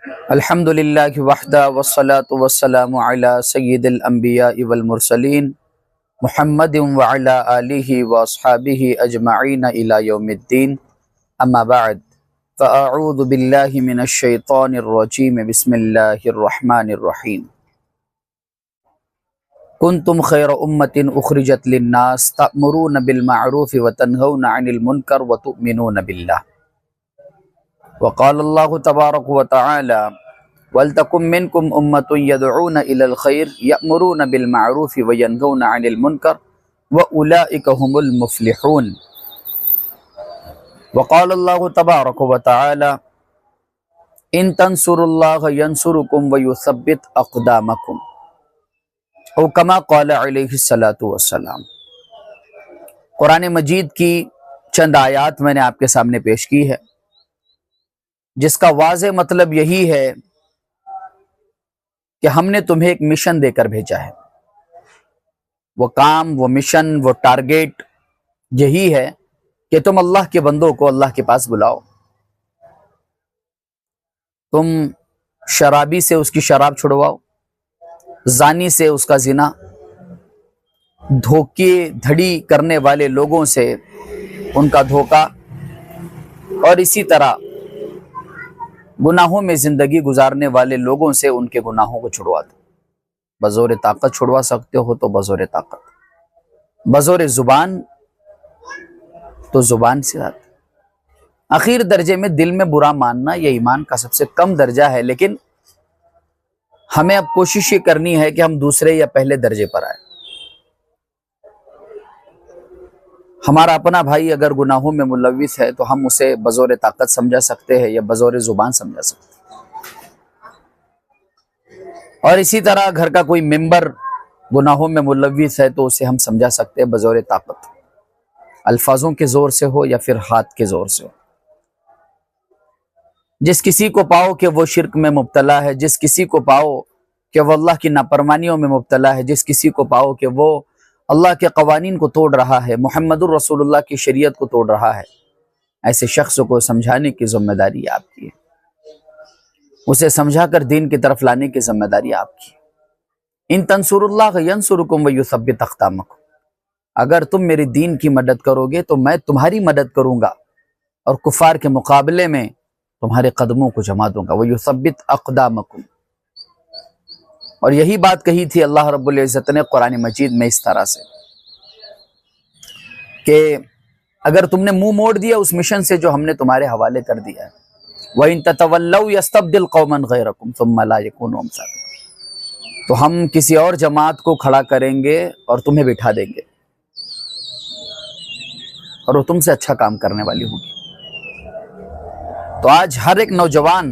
الحمد للہ وحدہ والصلاة والسلام علی سید الانبیاء والمرسلین محمد وعلی آلہ واصحابہ اجمعین الی یوم الدین اما بعد فاعوذ باللہ من الشیطان الرجیم بسم اللہ الرحمن الرحیم کنتم خیر امۃ اخرجت للناس تأمرون بالمعروف وتنہون عن المنکر وتؤمنون باللہ وقال اللہ تبارک وتعالی وَلْتَكُن مِّنكُمْ أُمَّةٌ يَدْعُونَ إِلَى الْخَيْرِ يَأْمُرُونَ بِالْمَعْرُوفِ وَيَنْهَوْنَ عَنِ الْمُنكَرِ وَأُولَئِكَ هُمُ الْمُفْلِحُونَ وقال اللہ تبارک وتعالی إِن تَنْصُرُوا اللَّهَ يَنْصُرْكُمْ وَيُثَبِّتْ أَقْدَامَكُمْ او کما قال علیہ الصلاۃ والسلام۔ قرآن مجید کی چند آیات میں نے آپ کے سامنے پیش کی ہے، جس کا واضح مطلب یہی ہے کہ ہم نے تمہیں ایک مشن دے کر بھیجا ہے۔ وہ کام، وہ مشن، وہ ٹارگیٹ یہی ہے کہ تم اللہ کے بندوں کو اللہ کے پاس بلاؤ۔ تم شرابی سے اس کی شراب چھڑواؤ، زانی سے اس کا زنا، دھوکے دھڑی کرنے والے لوگوں سے ان کا دھوکہ، اور اسی طرح گناہوں میں زندگی گزارنے والے لوگوں سے ان کے گناہوں کو چھڑوا دو۔ بزور طاقت چھڑوا سکتے ہو تو بزور طاقت، بزور زبان تو زبان سے آتے۔ آخر درجے میں دل میں برا ماننا یہ ایمان کا سب سے کم درجہ ہے، لیکن ہمیں اب کوشش یہ کرنی ہے کہ ہم دوسرے یا پہلے درجے پر آئیں۔ ہمارا اپنا بھائی اگر گناہوں میں ملوث ہے تو ہم اسے بزور طاقت سمجھا سکتے ہیں یا بزور زبان سمجھا سکتے ہیں، اور اسی طرح گھر کا کوئی ممبر گناہوں میں ملوث ہے تو اسے ہم سمجھا سکتے ہیں بزور طاقت، الفاظوں کے زور سے ہو یا پھر ہاتھ کے زور سے ہو۔ جس کسی کو پاؤ کہ وہ شرک میں مبتلا ہے، جس کسی کو پاؤ کہ وہ اللہ کی نافرمانیوں میں مبتلا ہے، جس کسی کو پاؤ کہ وہ اللہ کے قوانین کو توڑ رہا ہے، محمد الرسول اللہ کی شریعت کو توڑ رہا ہے، ایسے شخص کو سمجھانے کی ذمہ داری آپ کی ہے، اسے سمجھا کر دین کی طرف لانے کی ذمہ داری آپ کی ہے۔ ان تنصروا اللہ ینصرکم ویثبت اقدامکم، اگر تم میرے دین کی مدد کرو گے تو میں تمہاری مدد کروں گا اور کفار کے مقابلے میں تمہارے قدموں کو جما دوں گا۔ ویثبت اقدامکم، اور یہی بات کہی تھی اللہ رب العزت نے قرآن مجید میں اس طرح سے کہ اگر تم نے منہ موڑ دیا اس مشن سے جو ہم نے تمہارے حوالے کر دیا ہے، وَإِن تَتَوَلَّوْا يَسْتَبْدِلْ قَوْمًا غَيْرَكُمْ ثُمَّ لَا يَكُونُوا أَمْثَالَكُمْ، تو ہم کسی اور جماعت کو کھڑا کریں گے اور تمہیں بٹھا دیں گے، اور وہ تم سے اچھا کام کرنے والی ہوگی۔ تو آج ہر ایک نوجوان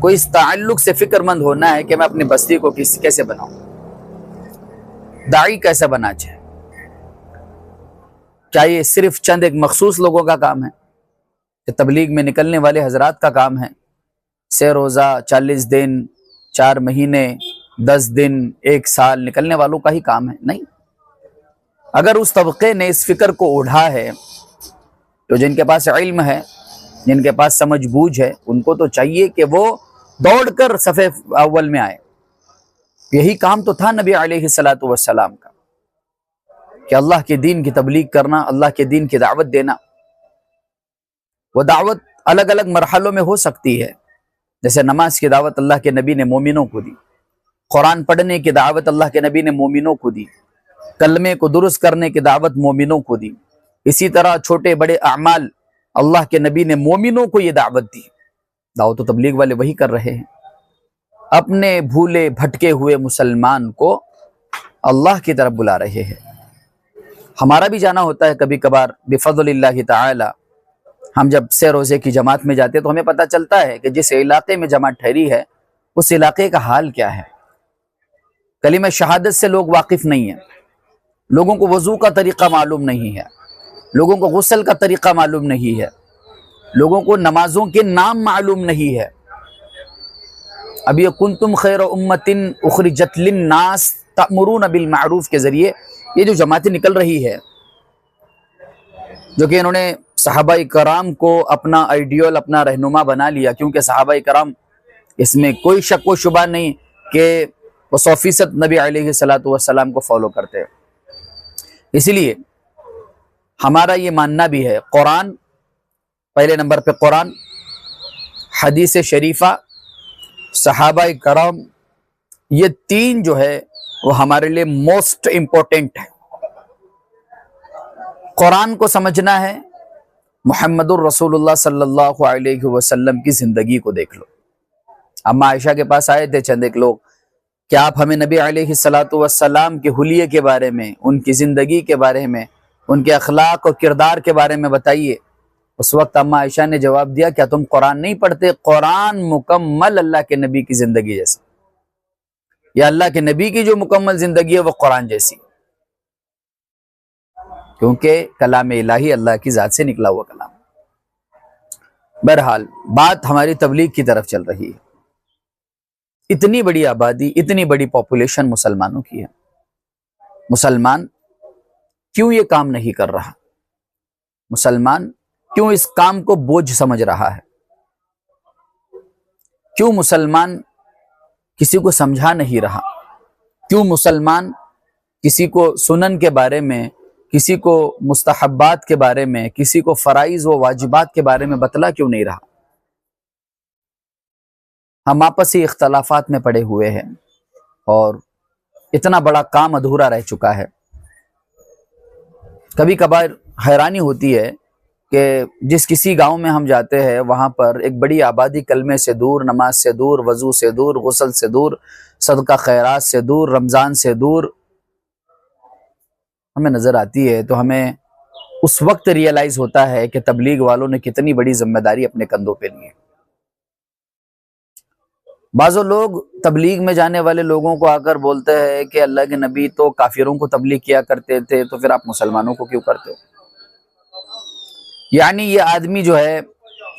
کو اس تعلق سے فکر مند ہونا ہے کہ میں اپنی بستی کو کیسے بناؤں، داعی کیسے بنا جائے۔ کیا یہ صرف چند ایک مخصوص لوگوں کا کام ہے کہ تبلیغ میں نکلنے والے حضرات کا کام ہے؟ 6 روزہ 40 دن 4 مہینے 10 دن 1 سال نکلنے والوں کا ہی کام ہے؟ نہیں۔ اگر اس طبقے نے اس فکر کو اوڑھا ہے تو جن کے پاس علم ہے، جن کے پاس سمجھ بوجھ ہے، ان کو تو چاہیے کہ وہ دوڑ کر صف اول میں آئے۔ یہی کام تو تھا نبی علیہ الصلاۃ والسلام کا، کہ اللہ کے دین کی تبلیغ کرنا، اللہ کے دین کی دعوت دینا۔ وہ دعوت الگ الگ مرحلوں میں ہو سکتی ہے، جیسے نماز کی دعوت اللہ کے نبی نے مومنوں کو دی، قرآن پڑھنے کی دعوت اللہ کے نبی نے مومنوں کو دی، کلمے کو درست کرنے کی دعوت مومنوں کو دی، اسی طرح چھوٹے بڑے اعمال اللہ کے نبی نے مومنوں کو یہ دعوت دی۔ دعوت و تبلیغ والے وہی کر رہے ہیں، اپنے بھولے بھٹکے ہوئے مسلمان کو اللہ کی طرف بلا رہے ہیں۔ ہمارا بھی جانا ہوتا ہے کبھی کبھار بفضل اللہ تعالی۔ ہم جب 6 روزے کی جماعت میں جاتے ہیں تو ہمیں پتہ چلتا ہے کہ جس علاقے میں جماعت ٹھہری ہے اس علاقے کا حال کیا ہے۔ کلمہ شہادت سے لوگ واقف نہیں ہیں، لوگوں کو وضو کا طریقہ معلوم نہیں ہے، لوگوں کو غسل کا طریقہ معلوم نہیں ہے، لوگوں کو نمازوں کے نام معلوم نہیں ہے۔ اب یہ کنتم خیر امۃ اخرجت للناس تأمرون بالمعروف کے ذریعے یہ جو جماعتیں نکل رہی ہے، جو کہ انہوں نے صحابہ کرام کو اپنا آئیڈیل، اپنا رہنما بنا لیا، کیونکہ صحابہ کرام اس میں کوئی شک و شبہ نہیں کہ وہ 100% نبی علیہ الصلوۃ والسلام کو فالو کرتے ہیں۔ اسی لیے ہمارا یہ ماننا بھی ہے، قرآن پہلے نمبر پہ، قرآن، حدیث شریفہ، صحابہ کرام، یہ تین جو ہے وہ ہمارے لیے موسٹ امپورٹنٹ ہے۔ قرآن کو سمجھنا ہے، محمد الرسول اللہ صلی اللہ علیہ وسلم کی زندگی کو دیکھ لو۔ اما عائشہ کے پاس آئے تھے چند ایک لوگ کہ آپ ہمیں نبی علیہ الصلوۃ والسلام کے حلیے کے بارے میں، ان کی زندگی کے بارے میں، ان کے اخلاق اور کردار کے بارے میں بتائیے۔ اس وقت اما عائشہ نے جواب دیا، کیا تم قرآن نہیں پڑھتے؟ قرآن مکمل اللہ کے نبی کی زندگی جیسی، یا اللہ کے نبی کی جو مکمل زندگی ہے وہ قرآن جیسی، کیونکہ کلام الہی اللہ کی ذات سے نکلا ہوا کلام۔ بہرحال بات ہماری تبلیغ کی طرف چل رہی ہے۔ اتنی بڑی آبادی، اتنی بڑی پاپولیشن مسلمانوں کی ہے، مسلمان کیوں یہ کام نہیں کر رہا؟ مسلمان کیوں اس کام کو بوجھ سمجھ رہا ہے؟ کیوں مسلمان کسی کو سمجھا نہیں رہا؟ کیوں مسلمان کسی کو سنن کے بارے میں، کسی کو مستحبات کے بارے میں، کسی کو فرائض و واجبات کے بارے میں بتلا کیوں نہیں رہا؟ ہم آپسی اختلافات میں پڑے ہوئے ہیں اور اتنا بڑا کام ادھورا رہ چکا ہے۔ کبھی کبھار حیرانی ہوتی ہے کہ جس کسی گاؤں میں ہم جاتے ہیں وہاں پر ایک بڑی آبادی کلمے سے دور، نماز سے دور، وضو سے دور، غسل سے دور، صدقہ خیرات سے دور، رمضان سے دور ہمیں نظر آتی ہے، تو ہمیں اس وقت ریئلائز ہوتا ہے کہ تبلیغ والوں نے کتنی بڑی ذمہ داری اپنے کندھوں پہ لی ہے۔ بعضوں لوگ تبلیغ میں جانے والے لوگوں کو آ کر بولتے ہیں کہ اللہ کے نبی تو کافروں کو تبلیغ کیا کرتے تھے، تو پھر آپ مسلمانوں کو کیوں کرتے ہو؟ یعنی یہ آدمی جو ہے،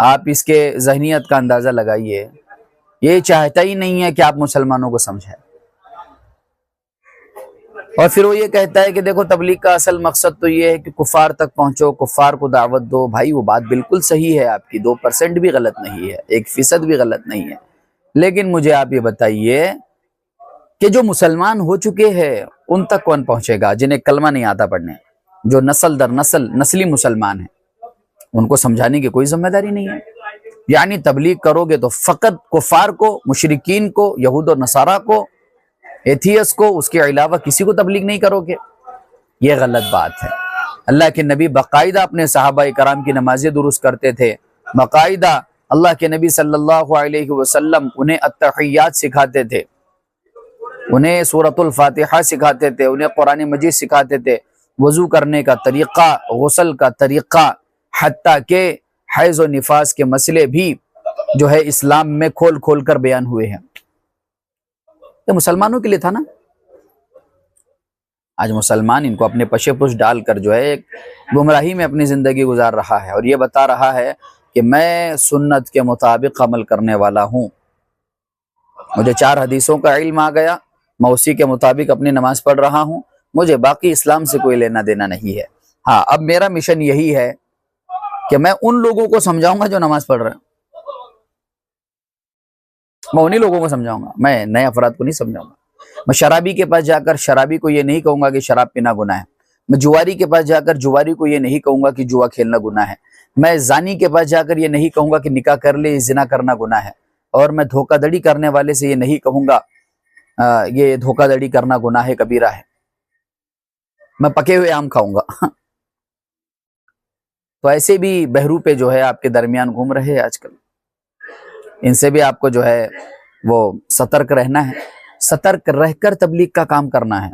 آپ اس کے ذہنیت کا اندازہ لگائیے، یہ چاہتا ہی نہیں ہے کہ آپ مسلمانوں کو سمجھیں، اور پھر وہ یہ کہتا ہے کہ دیکھو تبلیغ کا اصل مقصد تو یہ ہے کہ کفار تک پہنچو، کفار کو دعوت دو۔ بھائی وہ بات بالکل صحیح ہے، آپ کی 2% بھی غلط نہیں ہے، 1% بھی غلط نہیں ہے، لیکن مجھے آپ یہ بتائیے کہ جو مسلمان ہو چکے ہیں ان تک کون پہنچے گا؟ جنہیں کلمہ نہیں آتا پڑھنے، جو نسل در نسل نسلی مسلمان ہیں، ان کو سمجھانے کی کوئی ذمہ داری نہیں ہے۔ یعنی تبلیغ کرو گے تو فقط کفار کو، مشرکین کو، یہود و نصارہ کو، ایتھیس کو، اس کے علاوہ کسی کو تبلیغ نہیں کرو گے، یہ غلط بات ہے۔ اللہ کے نبی باقاعدہ اپنے صحابہ کرام کی نمازیں درست کرتے تھے، باقاعدہ اللہ کے نبی صلی اللہ علیہ وسلم انہیں التحیات سکھاتے تھے، انہیں سورۃ الفاتحہ سکھاتے تھے، انہیں قرآن مجید سکھاتے تھے، وضو کرنے کا طریقہ، غسل کا طریقہ، حتیٰ کہ حیض و نفاس کے مسئلے بھی جو ہے اسلام میں کھول کھول کر بیان ہوئے ہیں۔ یہ مسلمانوں کے لیے تھا نا۔ آج مسلمان ان کو اپنے پشے پش ڈال کر جو ہے ایک گمراہی میں اپنی زندگی گزار رہا ہے، اور یہ بتا رہا ہے کہ میں سنت کے مطابق عمل کرنے والا ہوں، مجھے 4 حدیثوں کا علم آ گیا، میں اسی کے مطابق اپنی نماز پڑھ رہا ہوں، مجھے باقی اسلام سے کوئی لینا دینا نہیں ہے۔ ہاں، اب میرا مشن یہی ہے کہ میں ان لوگوں کو سمجھاؤں گا جو نماز پڑھ رہے ہیں، میں انہی لوگوں کو سمجھاؤں گا، میں نئے افراد کو نہیں سمجھاؤں گا۔ میں شرابی کے پاس جا کر شرابی کو یہ نہیں کہوں گا کہ شراب پینا گناہ ہے، میں جواری کے پاس جا کر جواری کو یہ نہیں کہوں گا کہ جوا کھیلنا گناہ ہے، میں زانی کے پاس جا کر یہ نہیں کہوں گا کہ نکاح کر لے، زنا کرنا گناہ ہے، اور میں دھوکہ دڑی کرنے والے سے یہ نہیں کہوں گا یہ دھوکہ دڑی کرنا گناہ ہے، کبیرہ ہے۔ میں پکے ہوئے آم کھاؤں گا۔ تو ایسے بھی بہروپے جو ہے آپ کے درمیان گھوم رہے ہیں آج کل، ان سے بھی آپ کو جو ہے وہ سترک رہنا ہے، سترک رہ کر تبلیغ کا کام کرنا ہے۔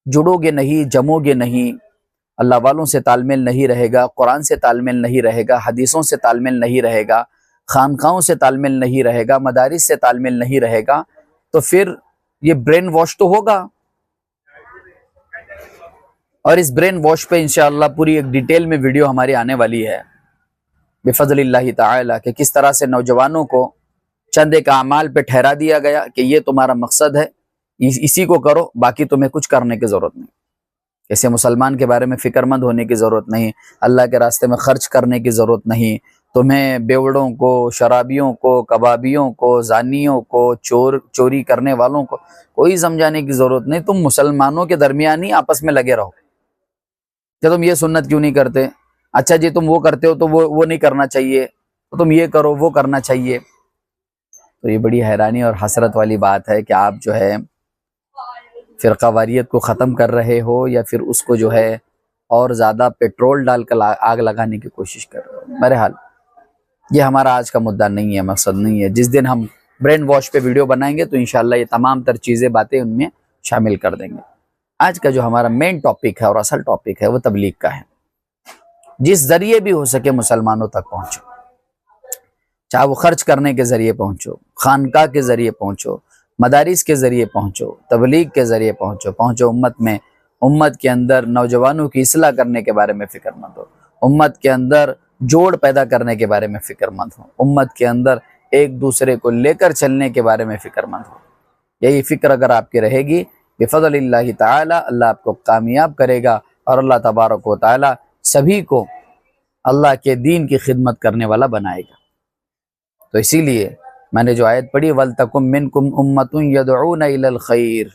جڑو گے نہیں، جمو گے نہیں، اللہ والوں سے تال میل نہیں رہے گا، قرآن سے تال میل نہیں رہے گا، حدیثوں سے تال میل نہیں رہے گا، خانقاہوں سے تال میل نہیں رہے گا، مدارس سے تال میل نہیں رہے گا، تو پھر یہ برین واش تو ہوگا۔ اور اس برین واش پہ انشاءاللہ پوری ایک ڈیٹیل میں ویڈیو ہماری آنے والی ہے بفضل اللہ تعالی، کہ کس طرح سے نوجوانوں کو چند ایک اعمال پہ ٹھہرا دیا گیا کہ یہ تمہارا مقصد ہے، اسی کو کرو، باقی تمہیں کچھ کرنے کی ضرورت نہیں۔ ایسے مسلمان کے بارے میں فکر مند ہونے کی ضرورت نہیں، اللہ کے راستے میں خرچ کرنے کی ضرورت نہیں، تمہیں بیوڑوں کو، شرابیوں کو، کبابیوں کو، زانیوں کو، چوری کرنے والوں کو کوئی سمجھانے کی ضرورت نہیں. تم مسلمانوں کے درمیان ہی آپس میں لگے رہو کہ تم یہ سنت کیوں نہیں کرتے، اچھا جی تم وہ کرتے ہو تو وہ نہیں کرنا چاہیے، تو تم یہ کرو وہ کرنا چاہیے. تو یہ بڑی حیرانی اور حسرت والی بات ہے کہ آپ جو ہے فرقہ واریت کو ختم کر رہے ہو یا پھر اس کو جو ہے اور زیادہ پیٹرول ڈال کر آگ لگانے کی کوشش کر رہے ہو. بہرحال یہ ہمارا آج کا مدعا نہیں ہے، مقصد نہیں ہے. جس دن ہم برین واش پہ ویڈیو بنائیں گے تو انشاءاللہ یہ تمام تر چیزیں باتیں ان میں شامل کر دیں گے. آج کا جو ہمارا مین ٹاپک ہے اور اصل ٹاپک ہے وہ تبلیغ کا ہے. جس ذریعے بھی ہو سکے مسلمانوں تک پہنچو، چاہے وہ خرچ کرنے کے ذریعے پہنچو، خانقاہ کے ذریعے پہنچو، مدارس کے ذریعے پہنچو، تبلیغ کے ذریعے پہنچو امت میں. امت کے اندر نوجوانوں کی اصلاح کرنے کے بارے میں فکر مند ہو، امت کے اندر جوڑ پیدا کرنے کے بارے میں فکر مند ہو، امت کے اندر ایک دوسرے کو لے کر چلنے کے بارے میں فکر مند ہو. یہی فکر اگر آپ کی رہے گی بفضل اللہ تعالی اللہ آپ کو کامیاب کرے گا، اور اللہ تبارک و تعالی سبھی کو اللہ کے دین کی خدمت کرنے والا بنائے گا. تو اسی لیے میں نے جو آیت پڑھی وَلْتَكُمْ مِنْكُمْ أُمَّةٌ يَدْعُونَ إِلَى الْخَيْرِ،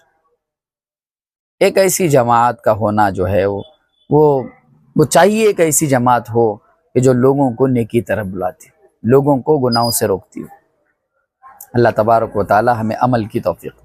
ایک ایسی جماعت کا ہونا جو ہے وہ چاہیے، ایک ایسی جماعت ہو کہ جو لوگوں کو نیکی طرف بلاتی، لوگوں کو گناہوں سے روکتی ہو. اللہ تبارک و تعالی ہمیں عمل کی توفیق